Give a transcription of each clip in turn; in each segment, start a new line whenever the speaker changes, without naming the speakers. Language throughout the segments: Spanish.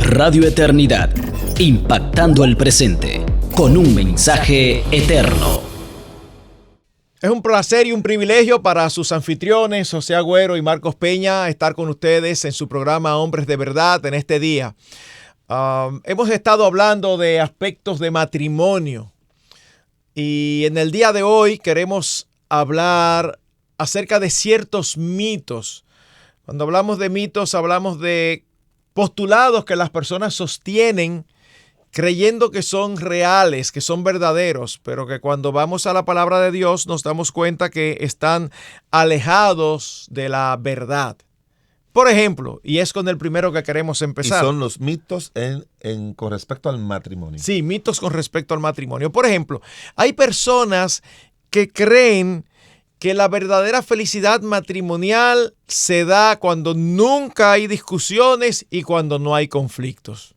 Radio Eternidad, impactando el presente con un mensaje eterno.
Es un placer y un privilegio para sus anfitriones, José Agüero y Marcos Peña, estar con ustedes en su programa Hombres de Verdad en este día. Hemos estado hablando de aspectos de matrimonio y en el día de hoy queremos hablar acerca de ciertos mitos. Cuando hablamos de mitos, hablamos de postulados que las personas sostienen creyendo que son reales, que son verdaderos, pero que cuando vamos a la palabra de Dios nos damos cuenta que están alejados de la verdad. Por ejemplo, y es con el primero que queremos empezar.
Y son los mitos con respecto al matrimonio.
Sí, mitos con respecto al matrimonio. Por ejemplo, hay personas que creen que la verdadera felicidad matrimonial se da cuando nunca hay discusiones y cuando no hay conflictos.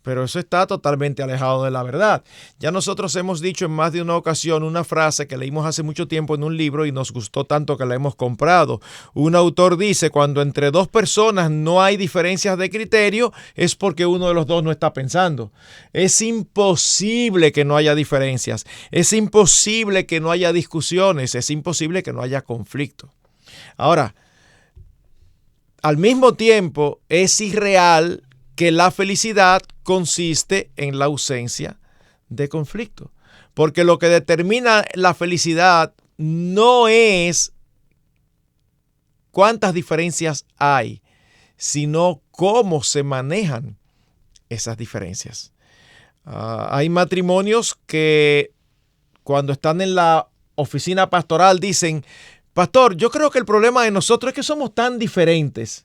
Pero eso está totalmente alejado de la verdad. Ya nosotros hemos dicho en más de una ocasión una frase que leímos hace mucho tiempo en un libro y nos gustó tanto que la hemos comprado. Un autor dice, cuando entre dos personas no hay diferencias de criterio, es porque uno de los dos no está pensando. Es imposible que no haya diferencias. Es imposible que no haya discusiones. Es imposible que no haya conflicto. Ahora, al mismo tiempo, es irreal que la felicidad consiste en la ausencia de conflicto. Porque lo que determina la felicidad no es cuántas diferencias hay, sino cómo se manejan esas diferencias. Hay matrimonios que cuando están en la oficina pastoral dicen, pastor, yo creo que el problema de nosotros es que somos tan diferentes.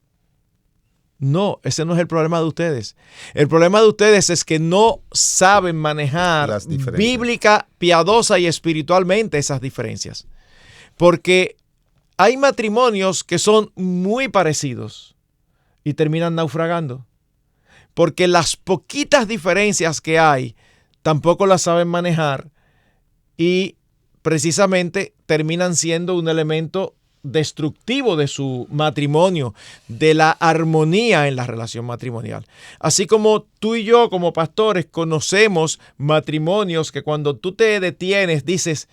No, ese no es el problema de ustedes. El problema de ustedes es que no saben manejar bíblica, piadosa y espiritualmente esas diferencias. Porque hay matrimonios que son muy parecidos y terminan naufragando. Porque las poquitas diferencias que hay tampoco las saben manejar y precisamente terminan siendo un elemento destructivo de su matrimonio, de la armonía en la relación matrimonial. Así como tú y yo como pastores conocemos matrimonios que cuando tú te detienes dices,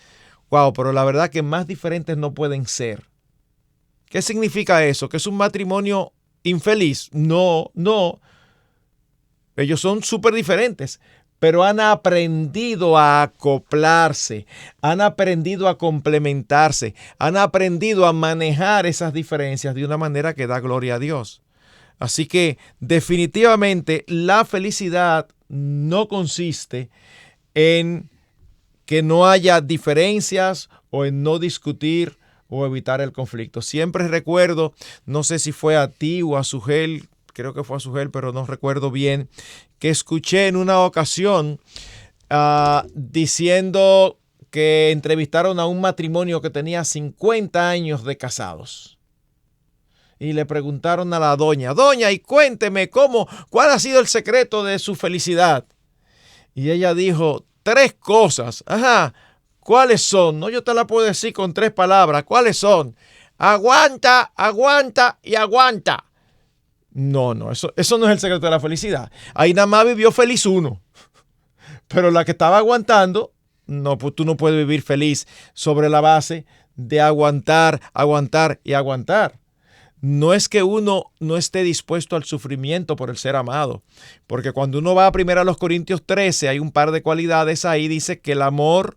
wow, pero la verdad que más diferentes no pueden ser. ¿Qué significa eso? ¿Que es un matrimonio infeliz? No. Ellos son súper diferentes, pero han aprendido a acoplarse, han aprendido a complementarse, han aprendido a manejar esas diferencias de una manera que da gloria a Dios. Así que definitivamente la felicidad no consiste en que no haya diferencias o en no discutir o evitar el conflicto. Siempre recuerdo, no sé si fue a ti o a Sugel, creo que fue a Sugel, pero no recuerdo bien, que escuché en una ocasión diciendo que entrevistaron a un matrimonio que tenía 50 años de casados. Y le preguntaron a la doña, y cuénteme, ¿cuál ha sido el secreto de su felicidad? Y ella dijo, 3 cosas. Ajá, ¿cuáles son? No, yo te la puedo decir con 3 palabras. ¿Cuáles son? Aguanta, aguanta y aguanta. No, eso no es el secreto de la felicidad. Ahí nada más vivió feliz uno. Pero la que estaba aguantando, no, pues tú no puedes vivir feliz sobre la base de aguantar, aguantar y aguantar. No es que uno no esté dispuesto al sufrimiento por el ser amado. Porque cuando uno va a 1 Corintios 13, hay un par de cualidades ahí. Dice que el amor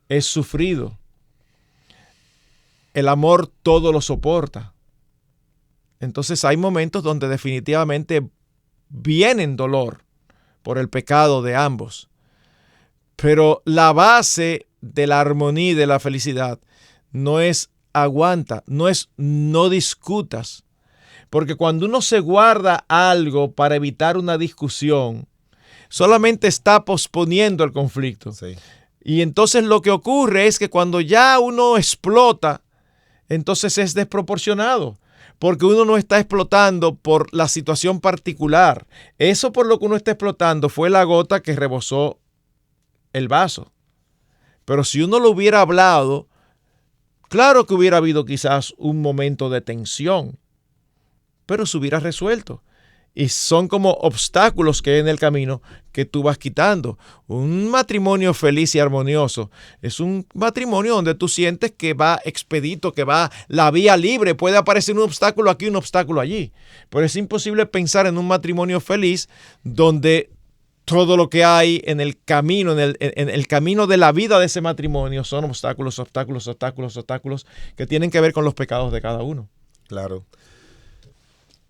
es sufrido. El amor todo lo soporta. Entonces hay momentos donde definitivamente vienen dolor por el pecado de ambos. Pero la base de la armonía y de la felicidad no es aguanta, no es no discutas. Porque cuando uno se guarda algo para evitar una discusión, solamente está posponiendo el conflicto.
Sí.
Y entonces lo que ocurre es que cuando ya uno explota, entonces es desproporcionado. Porque uno no está explotando por la situación particular. Eso por lo que uno está explotando fue la gota que rebosó el vaso. Pero si uno lo hubiera hablado, claro que hubiera habido quizás un momento de tensión, pero se hubiera resuelto. Y son como obstáculos que hay en el camino que tú vas quitando. Un matrimonio feliz y armonioso es un matrimonio donde tú sientes que va expedito, que va la vía libre. Puede aparecer un obstáculo aquí, un obstáculo allí. Pero es imposible pensar en un matrimonio feliz donde todo lo que hay en el camino, en el camino de la vida de ese matrimonio son obstáculos, obstáculos, obstáculos, obstáculos que tienen que ver con los pecados de cada uno.
Claro.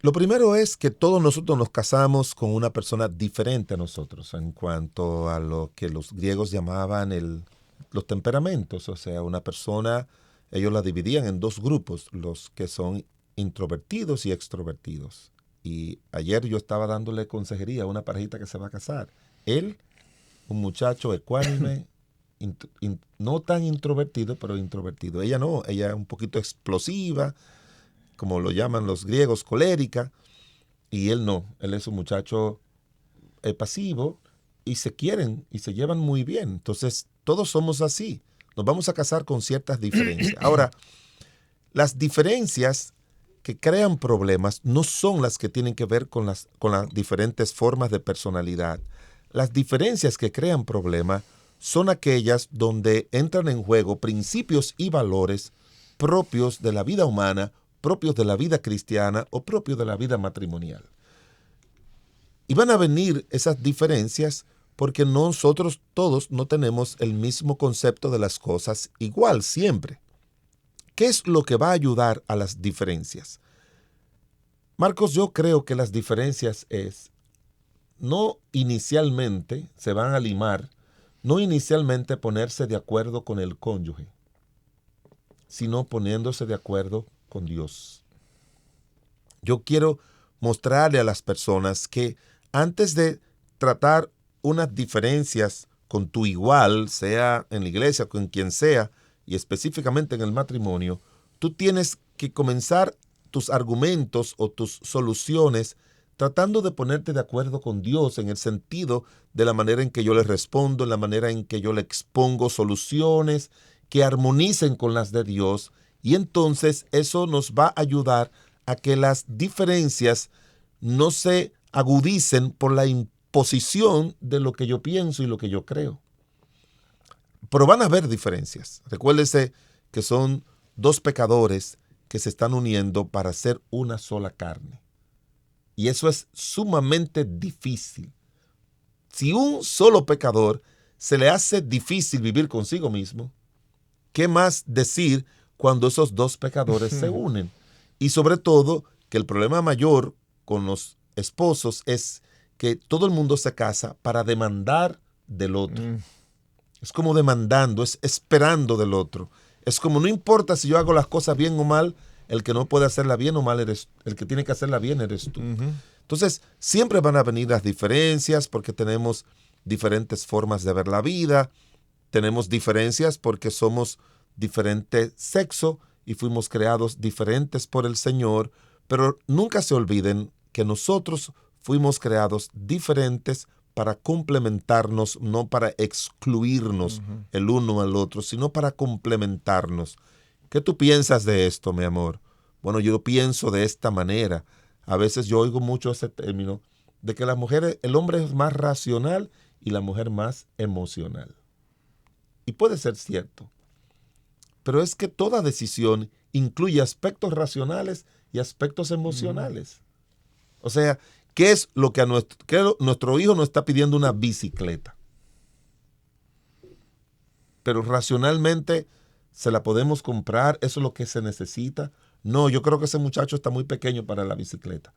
Lo primero es que todos nosotros nos casamos con una persona diferente a nosotros en cuanto a lo que los griegos llamaban los temperamentos. O sea, una persona, ellos la dividían en dos grupos, los que son introvertidos y extrovertidos. Y ayer yo estaba dándole consejería a una parejita que se va a casar. Él, un muchacho ecuánime, no tan introvertido, pero introvertido. Ella no, ella es un poquito explosiva, como lo llaman los griegos, colérica, y él no, él es un muchacho pasivo, y se quieren, y se llevan muy bien. Entonces, todos somos así, nos vamos a casar con ciertas diferencias. Ahora, las diferencias que crean problemas no son las que tienen que ver con las diferentes formas de personalidad. Las diferencias que crean problemas son aquellas donde entran en juego principios y valores propios de la vida humana, propios de la vida cristiana o propios de la vida matrimonial. Y van a venir esas diferencias porque nosotros todos no tenemos el mismo concepto de las cosas igual siempre. ¿Qué es lo que va a ayudar a las diferencias? Marcos, yo creo que las diferencias no inicialmente se van a limar, no inicialmente ponerse de acuerdo con el cónyuge, sino poniéndose de acuerdo con Dios. Yo quiero mostrarle a las personas que antes de tratar unas diferencias con tu igual, sea en la iglesia, con quien sea, y específicamente en el matrimonio, tú tienes que comenzar tus argumentos o tus soluciones tratando de ponerte de acuerdo con Dios en el sentido de la manera en que yo le respondo, en la manera en que yo le expongo soluciones que armonicen con las de Dios. Y entonces eso nos va a ayudar a que las diferencias no se agudicen por la imposición de lo que yo pienso y lo que yo creo. Pero van a haber diferencias. Recuérdese que son dos pecadores que se están uniendo para hacer una sola carne. Y eso es sumamente difícil. Si un solo pecador se le hace difícil vivir consigo mismo, ¿qué más decir cuando esos dos pecadores se unen? Y sobre todo, que el problema mayor con los esposos es que todo el mundo se casa para demandar del otro. Es como demandando, es esperando del otro. Es como no importa si yo hago las cosas bien o mal, el que no puede hacerla bien o mal eres el que tiene que hacerla bien eres tú. Entonces, siempre van a venir las diferencias porque tenemos diferentes formas de ver la vida, tenemos diferencias porque somos diferente sexo y fuimos creados diferentes por el Señor, pero nunca se olviden que nosotros fuimos creados diferentes para complementarnos, no para excluirnos el uno al otro, sino para complementarnos. ¿Qué tú piensas de esto, mi amor? Bueno, yo pienso de esta manera. A veces yo oigo mucho ese término de que el hombre es más racional y la mujer más emocional. Y puede ser cierto. Pero es que toda decisión incluye aspectos racionales y aspectos emocionales. O sea, ¿qué es lo que nuestro hijo nos está pidiendo? Una bicicleta. Pero racionalmente se la podemos comprar, eso es lo que se necesita. No, yo creo que ese muchacho está muy pequeño para la bicicleta.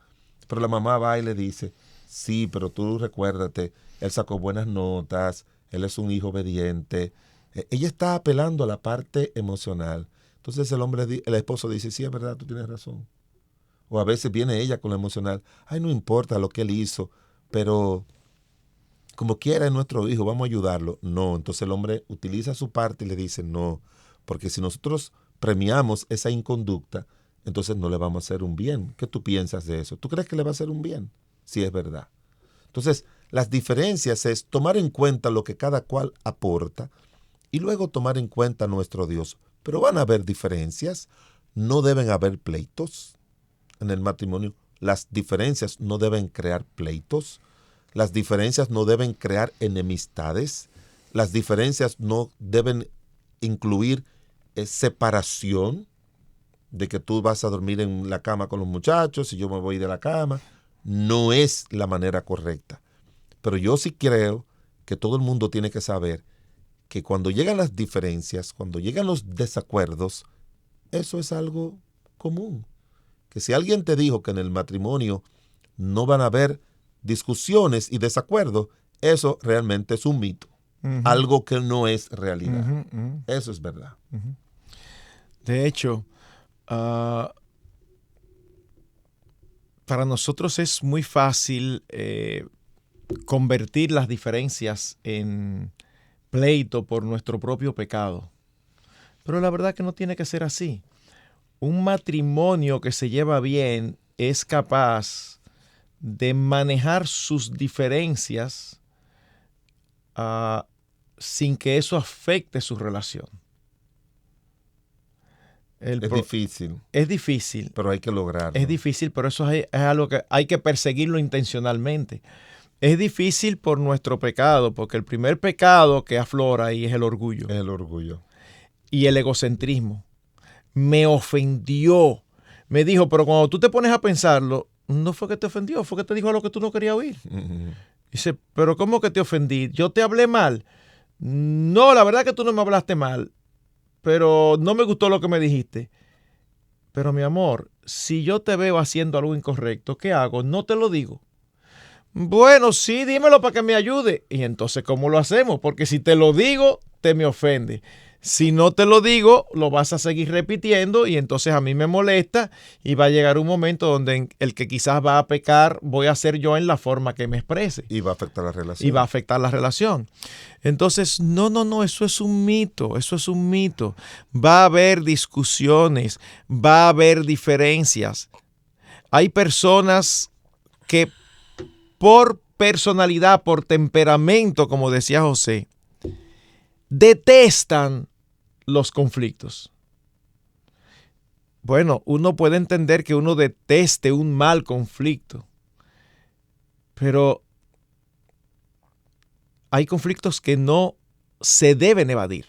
Pero la mamá va y le dice, sí, pero tú recuérdate, él sacó buenas notas, él es un hijo obediente. Ella está apelando a la parte emocional. Entonces el esposo dice, sí, es verdad, tú tienes razón. O a veces viene ella con lo emocional, ay, no importa lo que él hizo, pero como quiera es nuestro hijo, vamos a ayudarlo. No, entonces el hombre utiliza su parte y le dice, no, porque si nosotros premiamos esa inconducta, entonces no le vamos a hacer un bien. ¿Qué tú piensas de eso? ¿Tú crees que le va a hacer un bien? Sí, es verdad. Entonces, las diferencias es tomar en cuenta lo que cada cual aporta y luego tomar en cuenta a nuestro Dios. Pero van a haber diferencias, no deben haber pleitos. En el matrimonio las diferencias no deben crear pleitos, las diferencias no deben crear enemistades, las diferencias no deben incluir separación, de que tú vas a dormir en la cama con los muchachos y yo me voy de la cama. No es la manera correcta. Pero yo sí creo que todo el mundo tiene que saber que cuando llegan las diferencias, cuando llegan los desacuerdos, eso es algo común. Que si alguien te dijo que en el matrimonio no van a haber discusiones y desacuerdos, eso realmente es un mito. Algo que no es realidad. Eso es verdad.
De hecho, para nosotros es muy fácil convertir las diferencias en pleito por nuestro propio pecado. Pero la verdad que no tiene que ser así. Un matrimonio que se lleva bien es capaz de manejar sus diferencias sin que eso afecte su relación.
Es difícil.
Es difícil.
Pero hay que lograrlo.
Es difícil, pero eso es algo que hay que perseguirlo intencionalmente. Es difícil por nuestro pecado, porque el primer pecado que aflora ahí es el orgullo.
El orgullo.
Y el egocentrismo. Me ofendió. Me dijo, pero cuando tú te pones a pensarlo, no fue que te ofendió, fue que te dijo algo que tú no querías oír. Dice, pero ¿cómo que te ofendí? ¿Yo te hablé mal? No, la verdad que tú no me hablaste mal, pero no me gustó lo que me dijiste. Pero mi amor, si yo te veo haciendo algo incorrecto, ¿qué hago? No te lo digo. Bueno, sí, dímelo para que me ayude. Y entonces, ¿cómo lo hacemos? Porque si te lo digo, te me ofende. Si no te lo digo, lo vas a seguir repitiendo y entonces a mí me molesta y va a llegar un momento donde el que quizás va a pecar voy a ser yo en la forma que me exprese.
Y va a afectar la relación.
Y va a afectar la relación. Entonces, no, eso es un mito, eso es un mito. Va a haber discusiones, va a haber diferencias. Hay personas que por personalidad, por temperamento, como decía José, detestan los conflictos. Bueno, uno puede entender que uno deteste un mal conflicto, pero hay conflictos que no se deben evadir.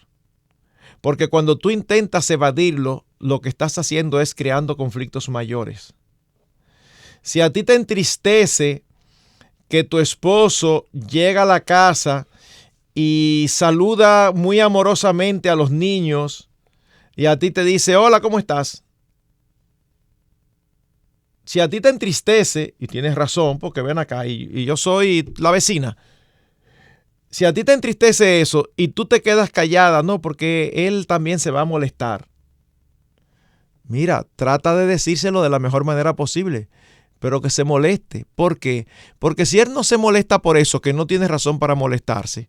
Porque cuando tú intentas evadirlo, lo que estás haciendo es creando conflictos mayores. Si a ti te entristece que tu esposo llega a la casa y saluda muy amorosamente a los niños y a ti te dice, hola, ¿cómo estás? Si a ti te entristece, y tienes razón, porque ven acá, y yo soy la vecina. Si a ti te entristece eso y tú te quedas callada, no, porque él también se va a molestar. Mira, trata de decírselo de la mejor manera posible, pero que se moleste. ¿Por qué? Porque si él no se molesta por eso, que no tiene razón para molestarse,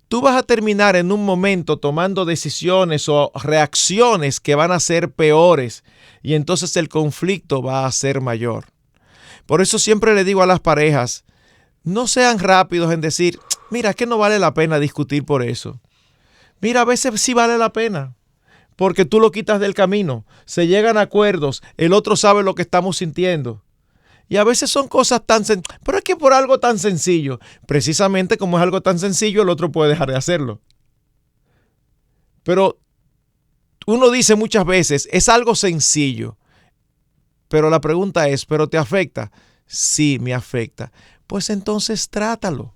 tú vas a terminar en un momento tomando decisiones o reacciones que van a ser peores y entonces el conflicto va a ser mayor. Por eso siempre le digo a las parejas, no sean rápidos en decir, mira, es que no vale la pena discutir por eso. Mira, a veces sí vale la pena, porque tú lo quitas del camino, se llegan a acuerdos, el otro sabe lo que estamos sintiendo. Y a veces son cosas tan sencillas, pero es que por algo tan sencillo, precisamente como es algo tan sencillo, el otro puede dejar de hacerlo. Pero uno dice muchas veces, es algo sencillo, pero la pregunta es, ¿pero te afecta? Sí, me afecta. Pues entonces trátalo.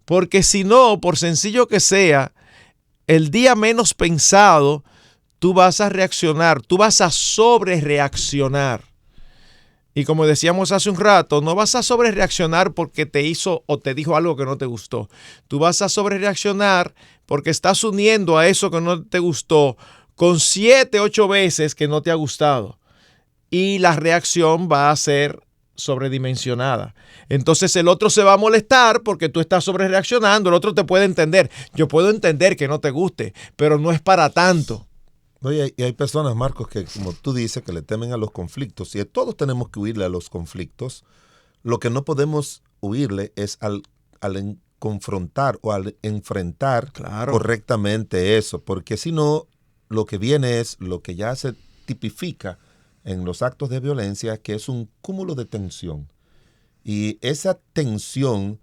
Porque si no, por sencillo que sea, el día menos pensado, tú vas a reaccionar, tú vas a sobrereaccionar. Y como decíamos hace un rato, no vas a sobrereaccionar porque te hizo o te dijo algo que no te gustó. Tú vas a sobrereaccionar porque estás uniendo a eso que no te gustó con 7, 8 veces que no te ha gustado. Y la reacción va a ser sobredimensionada. Entonces el otro se va a molestar porque tú estás sobrereaccionando. El otro te puede entender. Yo puedo entender que no te guste, pero no es para tanto.
Oye, y hay personas, Marcos, que como tú dices, que le temen a los conflictos. Y todos tenemos que huirle a los conflictos. Lo que no podemos huirle es al confrontar o al enfrentar correctamente eso. Porque si no, lo que viene es lo que ya se tipifica en los actos de violencia, que es un cúmulo de tensión. Y esa tensión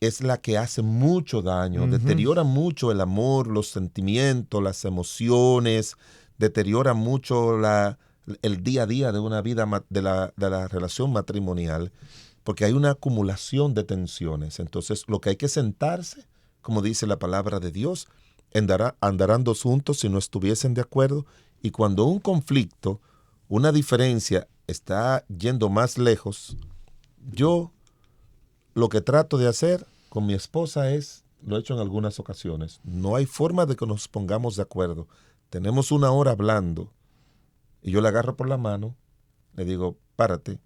es la que hace mucho daño, deteriora mucho el amor, los sentimientos, las emociones, deteriora mucho el día a día de una vida, de la relación matrimonial, porque hay una acumulación de tensiones. Entonces, lo que hay que sentarse, como dice la palabra de Dios, andarán dos juntos si no estuviesen de acuerdo, y cuando un conflicto, una diferencia está yendo más lejos, yo lo que trato de hacer con mi esposa lo he hecho en algunas ocasiones, no hay forma de que nos pongamos de acuerdo. Tenemos una hora hablando y yo le agarro por la mano, le digo, párate,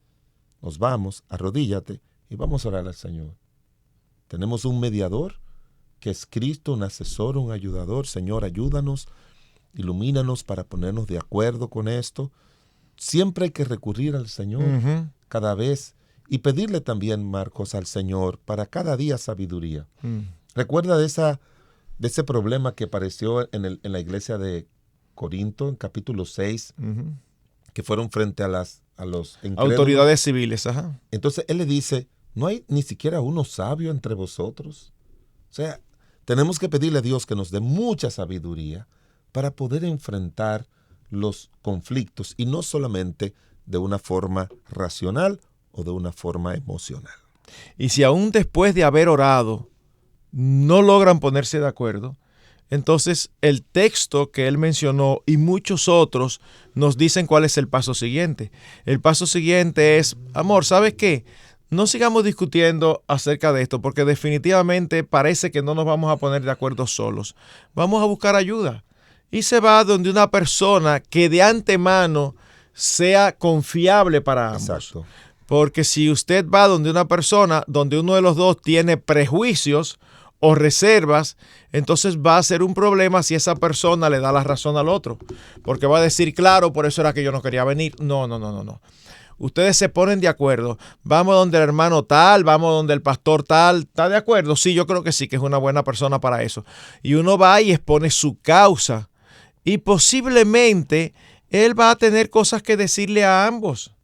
nos vamos, arrodíllate y vamos a orar al Señor. Tenemos un mediador que es Cristo, un asesor, un ayudador. Señor, ayúdanos, ilumínanos para ponernos de acuerdo con esto. Siempre hay que recurrir al Señor cada vez y pedirle también, Marcos, al Señor para cada día sabiduría. Recuerda de ese problema que apareció en la iglesia de Corinto, en capítulo 6, que fueron frente a los incrédulos.
Autoridades civiles, ajá.
Entonces él le dice, no hay ni siquiera uno sabio entre vosotros. O sea, tenemos que pedirle a Dios que nos dé mucha sabiduría para poder enfrentar los conflictos y no solamente de una forma racional o de una forma emocional.
Y si aún después de haber orado no logran ponerse de acuerdo, entonces el texto que él mencionó y muchos otros nos dicen cuál es el paso siguiente. El paso siguiente es, amor, ¿sabes qué? No sigamos discutiendo acerca de esto porque definitivamente parece que no nos vamos a poner de acuerdo solos. Vamos a buscar ayuda. Y se va donde una persona que de antemano sea confiable para ambos.
Exacto.
Porque si usted va donde una persona, donde uno de los dos tiene prejuicios o reservas, entonces va a ser un problema si esa persona le da la razón al otro. Porque va a decir, claro, por eso era que yo no quería venir. No. Ustedes se ponen de acuerdo. Vamos donde el hermano tal, vamos donde el pastor tal. ¿Está de acuerdo? Sí, yo creo que sí, que es una buena persona para eso. Y uno va y expone su causa. Y posiblemente él va a tener cosas que decirle a ambos.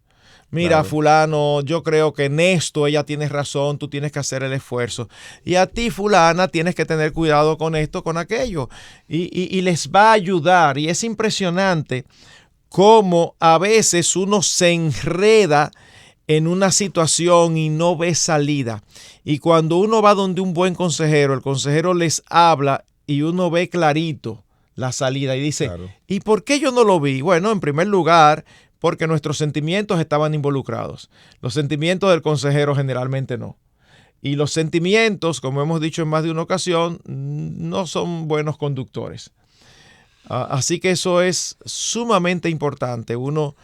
Mira, claro, fulano, yo creo que en esto ella tiene razón, tú tienes que hacer el esfuerzo. Y a ti, fulana, tienes que tener cuidado con esto, con aquello. Y les va a ayudar. Y es impresionante cómo a veces uno se enreda en una situación y no ve salida. Y cuando uno va donde un buen consejero, el consejero les habla y uno ve clarito la salida y dice, claro, ¿y por qué yo no lo vi? Bueno, en primer lugar, porque nuestros sentimientos estaban involucrados. Los sentimientos del consejero generalmente no. Y los sentimientos, como hemos dicho en más de una ocasión, no son buenos conductores. Así que eso es sumamente importante, uno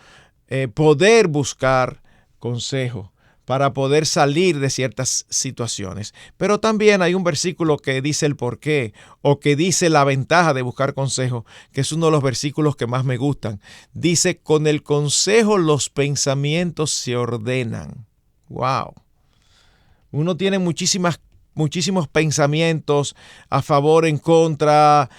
poder buscar consejo para poder salir de ciertas situaciones. Pero también hay un versículo que dice el porqué o que dice la ventaja de buscar consejo, que es uno de los versículos que más me gustan. Dice, con el consejo los pensamientos se ordenan. ¡Wow! Uno tiene muchísimos pensamientos a favor, en contra.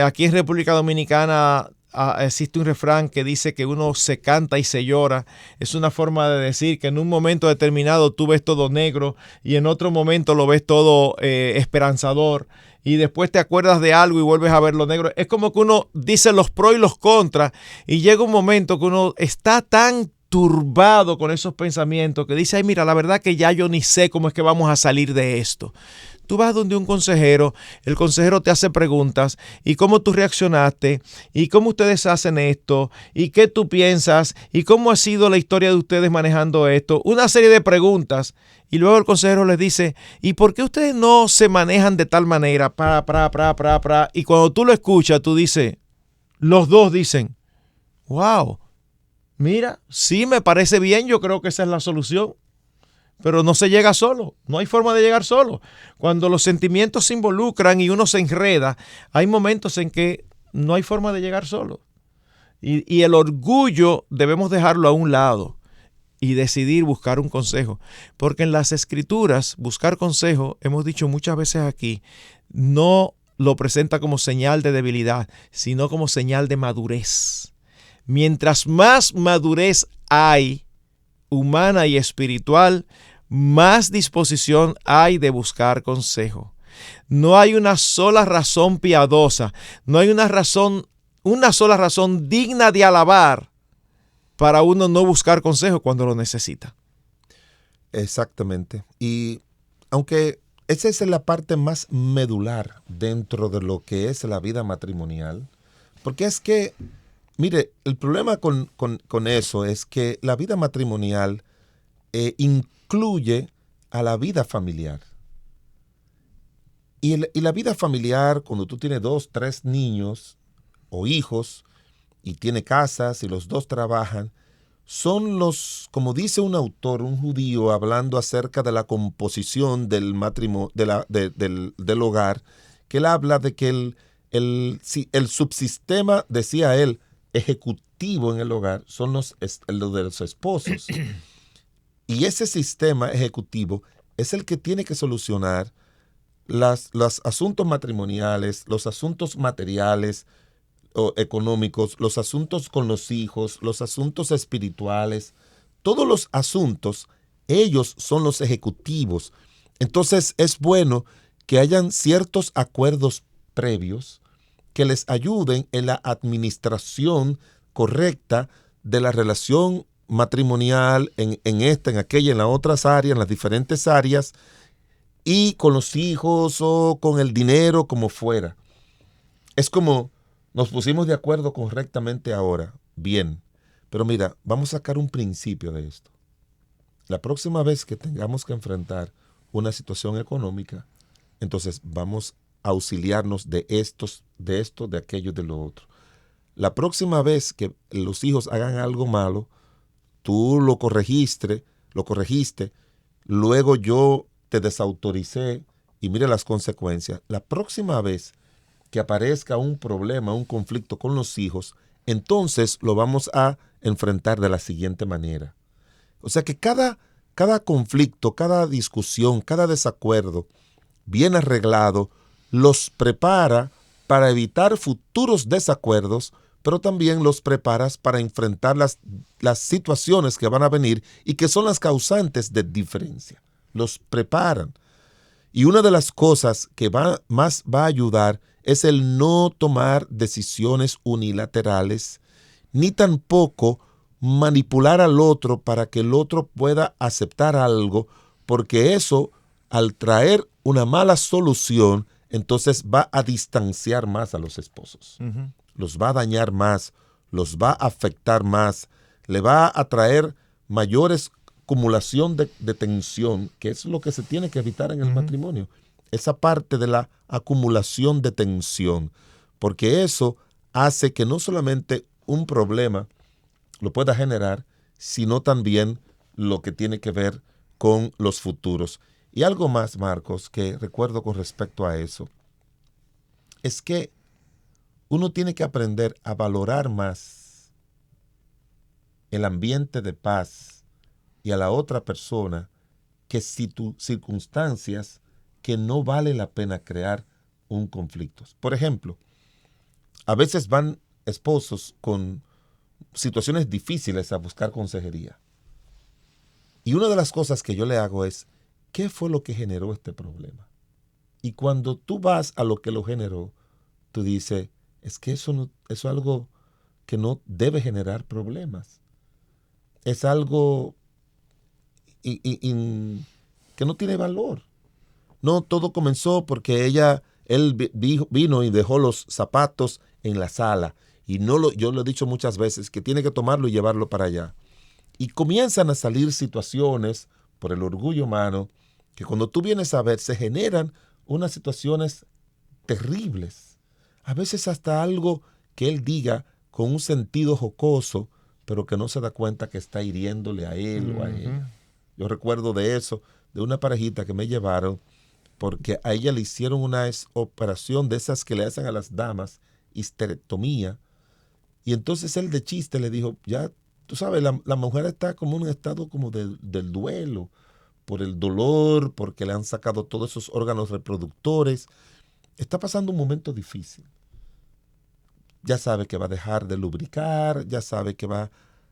Aquí en República Dominicana existe un refrán que dice que uno se canta y se llora. Es una forma de decir que en un momento determinado tú ves todo negro y en otro momento lo ves todo esperanzador y después te acuerdas de algo y vuelves a ver lo negro. Es como que uno dice los pros y los contras y llega un momento que uno está tan turbado con esos pensamientos que dice, ay, mira, la verdad que ya yo ni sé cómo es que vamos a salir de esto. Tú vas donde un consejero, el consejero te hace preguntas y cómo tú reaccionaste y cómo ustedes hacen esto y qué tú piensas y cómo ha sido la historia de ustedes manejando esto. Una serie de preguntas y luego el consejero les dice, ¿y por qué ustedes no se manejan de tal manera? Y cuando tú lo escuchas, tú dices, los dos dicen, wow, mira, sí me parece bien, yo creo que esa es la solución. Pero no se llega solo, no hay forma de llegar solo. Cuando los sentimientos se involucran y uno se enreda, hay momentos en que no hay forma de llegar solo. Y el orgullo debemos dejarlo a un lado y decidir buscar un consejo. Porque en las Escrituras, buscar consejo, hemos dicho muchas veces aquí, no lo presenta como señal de debilidad, sino como señal de madurez. Mientras más madurez hay, humana y espiritual, más disposición hay de buscar consejo. No hay una sola razón piadosa, no hay una sola razón digna de alabar para uno no buscar consejo cuando lo necesita.
Exactamente. Y aunque esa es la parte más medular dentro de lo que es la vida matrimonial, porque es que, mire, el problema con eso es que la vida matrimonial incluye a la vida familiar. Y la vida familiar, cuando tú tienes 2, 3 niños o hijos y tienes casas y los dos trabajan, son los, como dice un autor, un judío, hablando acerca de la composición del matrimonio, del hogar, que él habla de que el subsistema, decía él, ejecutivo en el hogar, son los de los esposos. Y ese sistema ejecutivo es el que tiene que solucionar los asuntos matrimoniales, los asuntos materiales o económicos, los asuntos con los hijos, los asuntos espirituales, todos los asuntos, ellos son los ejecutivos. Entonces es bueno que hayan ciertos acuerdos previos que les ayuden en la administración correcta de la relación matrimonial en aquella, en las otras áreas, en las diferentes áreas, y con los hijos o con el dinero, como fuera. Es como nos pusimos de acuerdo correctamente ahora, bien, pero mira, vamos a sacar un principio de esto. La próxima vez que tengamos que enfrentar una situación económica, entonces vamos a auxiliarnos de esto, de aquello, de lo otro. La próxima vez que los hijos hagan algo malo, tú lo corregiste, luego yo te desautoricé y mire las consecuencias. La próxima vez que aparezca un problema, un conflicto con los hijos, entonces lo vamos a enfrentar de la siguiente manera. O sea que cada conflicto, cada discusión, cada desacuerdo bien arreglado los prepara para evitar futuros desacuerdos, pero también los preparas para enfrentar las situaciones que van a venir y que son las causantes de diferencia. Los preparan. Y una de las cosas que más va a ayudar es el no tomar decisiones unilaterales, ni tampoco manipular al otro para que el otro pueda aceptar algo, porque eso, al traer una mala solución, entonces va a distanciar más a los esposos. Uh-huh. Los va a dañar más, los va a afectar más, le va a traer mayores acumulación de tensión, que es lo que se tiene que evitar en el matrimonio. Esa parte de la acumulación de tensión, porque eso hace que no solamente un problema lo pueda generar, sino también lo que tiene que ver con los futuros. Y algo más, Marcos, que recuerdo con respecto a eso, es que uno tiene que aprender a valorar más el ambiente de paz y a la otra persona que circunstancias que no vale la pena crear un conflicto. Por ejemplo, a veces van esposos con situaciones difíciles a buscar consejería. Y una de las cosas que yo le hago es, ¿qué fue lo que generó este problema? Y cuando tú vas a lo que lo generó, tú dices, es que eso es algo que no debe generar problemas. Es algo que no tiene valor. No, todo comenzó porque él vino y dejó los zapatos en la sala. Y yo lo he dicho muchas veces, que tiene que tomarlo y llevarlo para allá. Y comienzan a salir situaciones por el orgullo humano, que cuando tú vienes a ver, se generan unas situaciones terribles. A veces hasta algo que él diga con un sentido jocoso, pero que no se da cuenta que está hiriéndole a él o a ella. Yo recuerdo de eso, de una parejita que me llevaron, porque a ella le hicieron una operación de esas que le hacen a las damas, histerectomía, y entonces él de chiste le dijo, ya, tú sabes, la mujer está como en un estado como del duelo, por el dolor, porque le han sacado todos esos órganos reproductores, está pasando un momento difícil. ya sabe que va a dejar de lubricar, ya sabe que va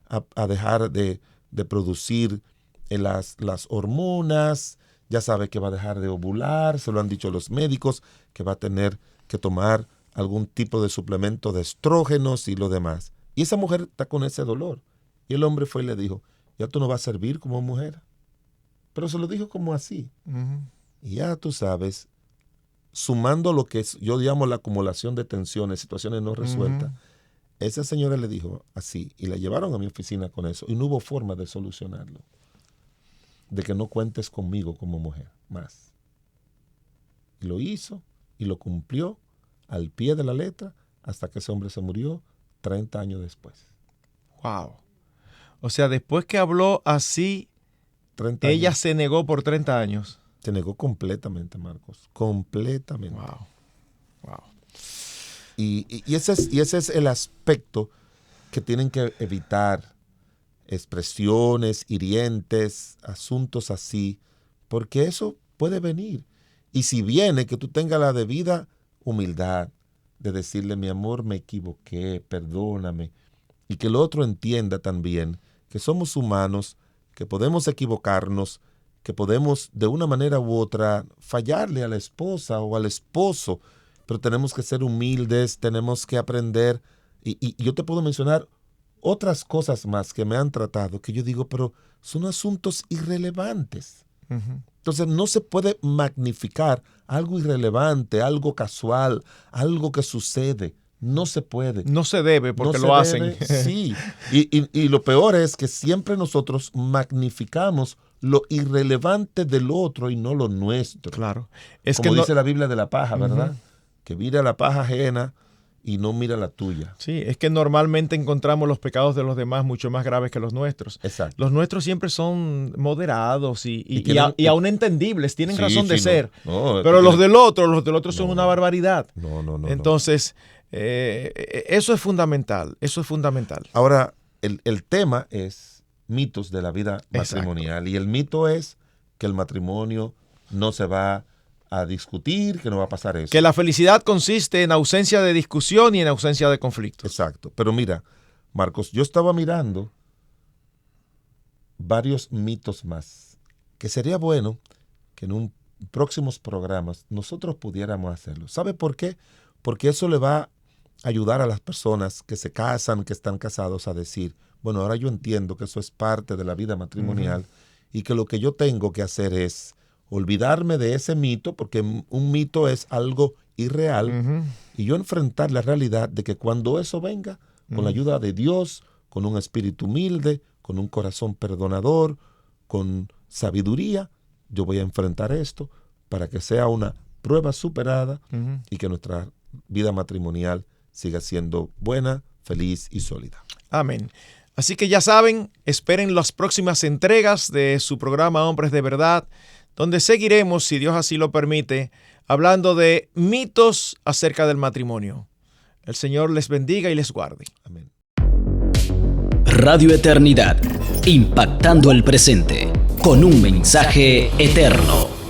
a dejar de producir las hormonas, ya sabe que va a dejar de ovular, se lo han dicho los médicos, que va a tener que tomar algún tipo de suplemento de estrógenos y lo demás. Y esa mujer está con ese dolor. Y el hombre fue y le dijo, ya tú no vas a servir como mujer. Pero se lo dijo como así. Y ya tú sabes, sumando lo que yo llamo la acumulación de tensiones, situaciones no resueltas, esa señora le dijo así, y la llevaron a mi oficina con eso, y no hubo forma de solucionarlo. De que no cuentes conmigo como mujer más. Y lo hizo, y lo cumplió al pie de la letra, hasta que ese hombre se murió 30 años después.
Wow. O sea, después que habló así,
30
ella
años.
se negó por 30 años.
Se negó completamente, Marcos. Completamente.
Wow. Wow.
Y ese es el aspecto que tienen que evitar. Expresiones hirientes, asuntos así, porque eso puede venir. Y si viene, que tú tengas la debida humildad de decirle, mi amor, me equivoqué, perdóname. Y que el otro entienda también que somos humanos, que podemos equivocarnos, que podemos de una manera u otra fallarle a la esposa o al esposo, pero tenemos que ser humildes, tenemos que aprender. Y yo te puedo mencionar otras cosas más que me han tratado, que yo digo, pero son asuntos irrelevantes. Entonces no se puede magnificar algo irrelevante, algo casual, algo que sucede. No se puede.
No se debe porque
no
lo
se
hacen.
Debe, sí. Y lo peor es que siempre nosotros magnificamos lo irrelevante del otro y no lo nuestro.
Claro.
Como dice la Biblia de la paja, ¿verdad? Que mira la paja ajena y no mira la tuya.
Sí, es que normalmente encontramos los pecados de los demás mucho más graves que los nuestros.
Exacto.
Los nuestros siempre son moderados y aún entendibles, tienen razón de ser.
No,
pero los del otro son una barbaridad.
No.
Entonces, eso es fundamental,
Ahora, el tema es mitos de la vida matrimonial. Y el mito es que el matrimonio no se va a discutir, que no va a pasar eso.
Que la felicidad consiste en ausencia de discusión y en ausencia de conflictos.
Exacto. Pero mira, Marcos, yo estaba mirando varios mitos más, que sería bueno que en próximos programas nosotros pudiéramos hacerlo. ¿Sabe por qué? Porque eso le va a ayudar a las personas que se casan, que están casados, a decir, bueno, ahora yo entiendo que eso es parte de la vida matrimonial y que lo que yo tengo que hacer es olvidarme de ese mito, porque un mito es algo irreal, y yo enfrentar la realidad de que cuando eso venga, con la ayuda de Dios, con un espíritu humilde, con un corazón perdonador, con sabiduría, yo voy a enfrentar esto para que sea una prueba superada y que nuestra vida matrimonial siga siendo buena, feliz y sólida.
Amén. Así que ya saben, esperen las próximas entregas de su programa Hombres de Verdad, donde seguiremos, si Dios así lo permite, hablando de mitos acerca del matrimonio. El Señor les bendiga y les guarde.
Amén.
Radio Eternidad, impactando el presente con un mensaje eterno.